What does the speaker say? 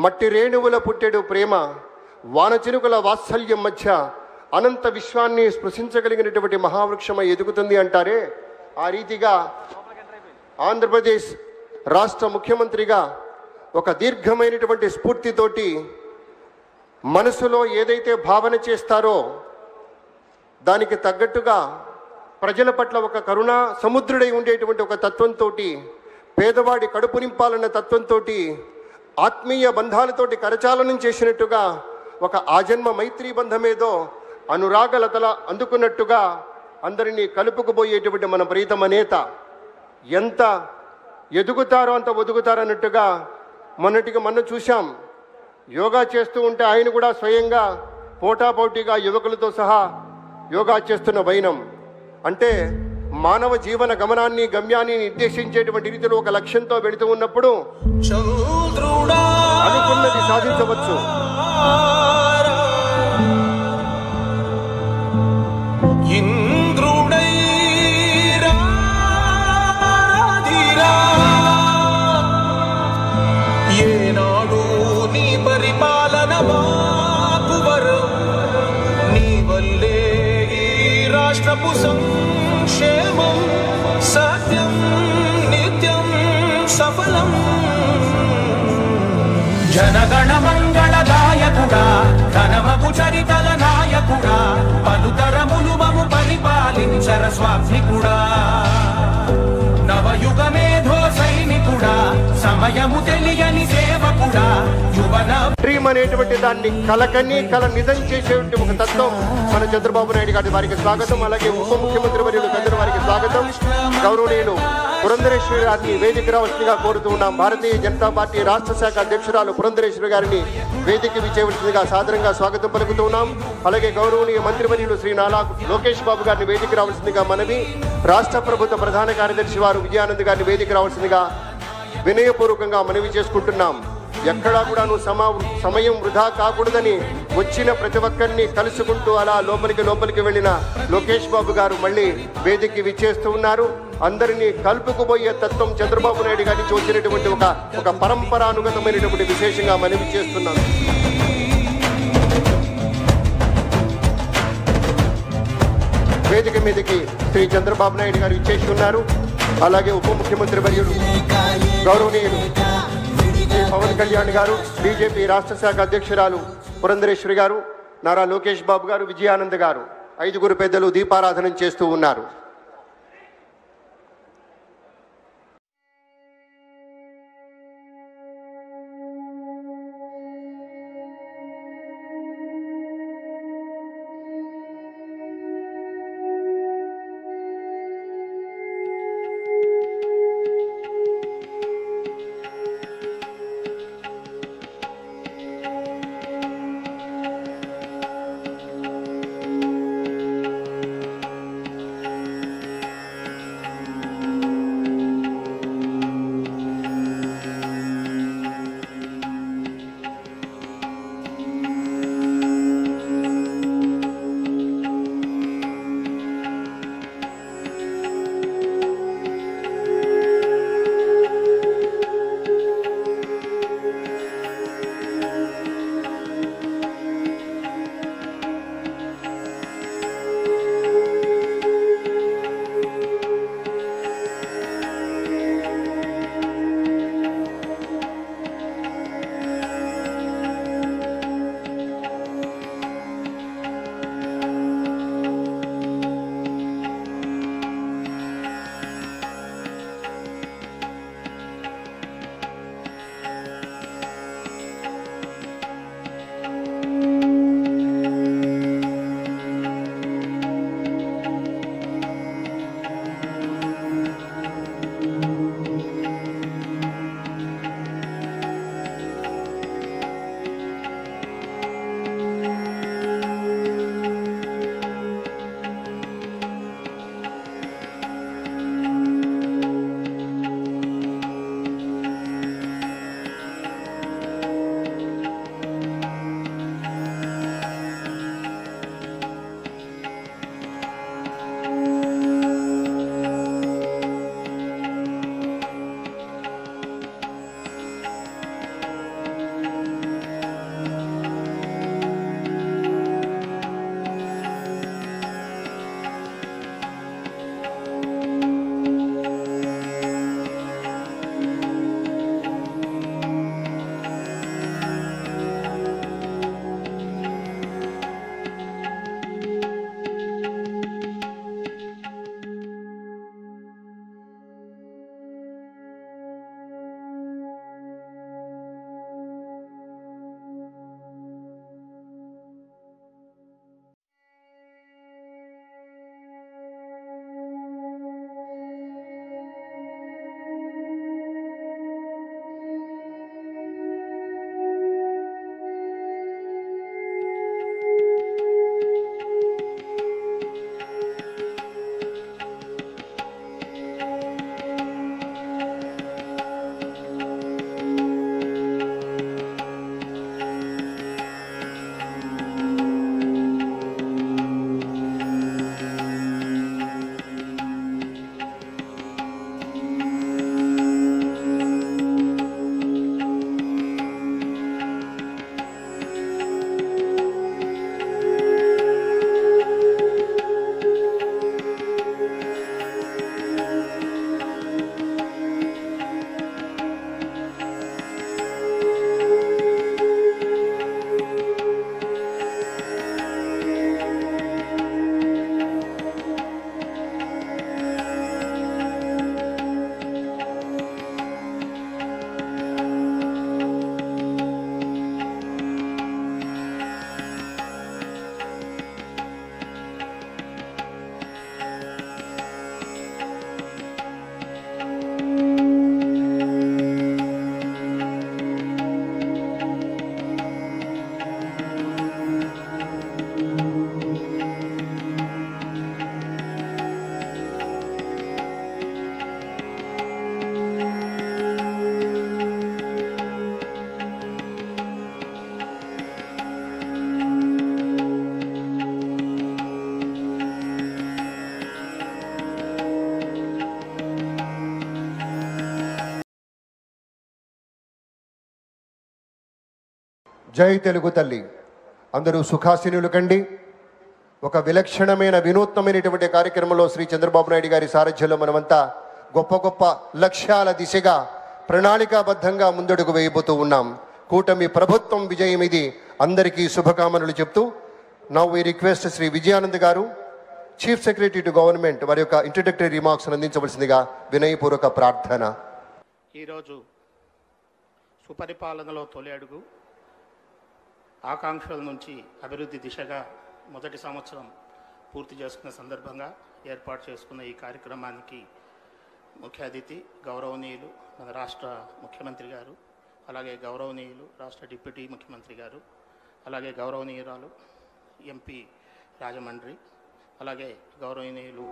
మట్టి రేణువుల పుట్టెడు ప్రేమ, వానచినుకుల వాత్సల్యం మధ్య అనంత విశ్వాన్ని స్పృశించగలిగినటువంటి మహావృక్షమై ఎదుగుతుంది అంటారే, ఆ రీతిగా ఆంధ్రప్రదేశ్ రాష్ట్ర ముఖ్యమంత్రిగా ఒక దీర్ఘమైనటువంటి స్ఫూర్తితోటి మనసులో ఏదైతే భావన చేస్తారో దానికి తగ్గట్టుగా ప్రజల పట్ల ఒక కరుణా సముద్రుడై ఉండేటువంటి ఒక తత్వంతో, పేదవాడి కడుపు నింపాలన్న తత్వంతో, ఆత్మీయ బంధాలతోటి కరచాలనం చేసినట్టుగా ఒక ఆజన్మ మైత్రీ బంధమేదో అనురాగలతల అందుకున్నట్టుగా అందరినీ కలుపుకుపోయేటువంటి మన ప్రీతమ నేత ఎంత ఎదుగుతారో అంత ఒదుగుతారన్నట్టుగా మొన్న చూశాం. యోగా చేస్తూ ఉంటే ఆయన కూడా స్వయంగా పోటాపోటీగా యువకులతో సహా యోగా చేస్తున్న వైనం అంటే మానవ జీవన గమనాన్ని గమ్యాన్ని నిర్దేశించేటువంటి రీతిలో ఒక లక్ష్యంతో వెళుతూ ఉన్నప్పుడు అనుకున్నది సాధించవచ్చు. సంక్షేమం సత్యం నిత్యం సఫలం జనగణ మంగళదాయకుడా ఘనమగు చరితల నాయకుడా పలుతరములు మము పరిపాలించర స్వామికుడా నవయుగ మేధో సైనికుడా సమయము తెలియని సేవకుడా యువన డ్రీమ్ అనేటువంటి దాన్ని కల నిజం చేసేటువంటి ఒక తత్వం మన చంద్రబాబు నాయుడు గారి వారికి స్వాగతం. అలాగే ఉప ముఖ్యమంత్రి వర్యులు పెద్దల వారికి స్వాగతం. గౌరవనీయులు పురంధరేశ్వరి గారిని వేదిక రావాల్సిందిగా కోరుతూ ఉన్నాం. భారతీయ జనతా పార్టీ రాష్ట్ర శాఖ అధ్యక్షురాలు పురంధరేశ్వరి గారిని వేదిక విచ్చేయవలసిందిగా సాదరంగా స్వాగతం పలుకుతూ ఉన్నాం. అలాగే గౌరవనీయ మంత్రివర్యులు శ్రీ నాలా లోకేష్ బాబు గారిని వేదిక రావాల్సిందిగా మనవి. రాష్ట్ర ప్రభుత్వ ప్రధాన కార్యదర్శి వారు విజయానంద్ గారిని వేదిక రావాల్సిందిగా వినయపూర్వకంగా మనవి చేసుకుంటున్నాం. ఎక్కడా కూడా సమయం వృధా కాకూడదని వచ్చిన ప్రతి ఒక్కరిని కలుసుకుంటూ అలా లోపలికి వెళ్ళిన లోకేష్ బాబు గారు మళ్ళీ వేదికకి విచ్చేస్తూ ఉన్నారు. అందరినీ కలుపుకుపోయే తత్వం చంద్రబాబు నాయుడు గారి నుంచి వచ్చినటువంటి ఒక పరంపరానుగతమైనటువంటి విశేషంగా మనవి చేస్తున్నాం. వేదిక మీదకి శ్రీ చంద్రబాబు నాయుడు గారు విచ్చేసి ఉన్నారు. అలాగే ఉప ముఖ్యమంత్రి వర్యులు గౌరవనీయులు పవన్ కళ్యాణ్ గారు, బీజేపీ రాష్ట్ర శాఖ అధ్యక్షురాలు పురంధరేశ్వరి గారు, నారా లోకేష్ బాబు గారు, విజయానంద్ గారు, 5 పెద్దలు దీపారాధన చేస్తూ ఉన్నారు. జై తెలుగు తల్లి. అందరూ సుఖాసీనులు కండి. ఒక విలక్షణమైన వినూత్నమైనటువంటి కార్యక్రమంలో శ్రీ చంద్రబాబు నాయుడు గారి సారథ్యంలో మనమంతా గొప్ప గొప్ప లక్ష్యాల దిశగా ప్రణాళికాబద్ధంగా ముందడుగు వేయబోతూ ఉన్నాం. కూటమి ప్రభుత్వం విజయం ఇది. అందరికీ శుభకామనలు చెప్తూ now we request Shri Vijayanand garu, chief secretary to government, వారి యొక్క ఇంట్రడక్టరీ రిమార్క్స్ అందించవలసిందిగా వినయపూర్వక ప్రార్థన. ఈరోజు సుపరిపాలనలో తొలి అడుగు, ఆకాంక్షల నుంచి అభివృద్ధి దిశగా మొదటి సంవత్సరం పూర్తి చేసుకున్న సందర్భంగా ఏర్పాటు చేసుకున్న ఈ కార్యక్రమానికి ముఖ్య అతిథి గౌరవనీయులు మన రాష్ట్ర ముఖ్యమంత్రి గారు, అలాగే గౌరవనీయులు రాష్ట్ర డిప్యూటీ ముఖ్యమంత్రి గారు, అలాగే గౌరవనీయురాలు ఎంపీ రాజమండ్రి, అలాగే గౌరవనీయులు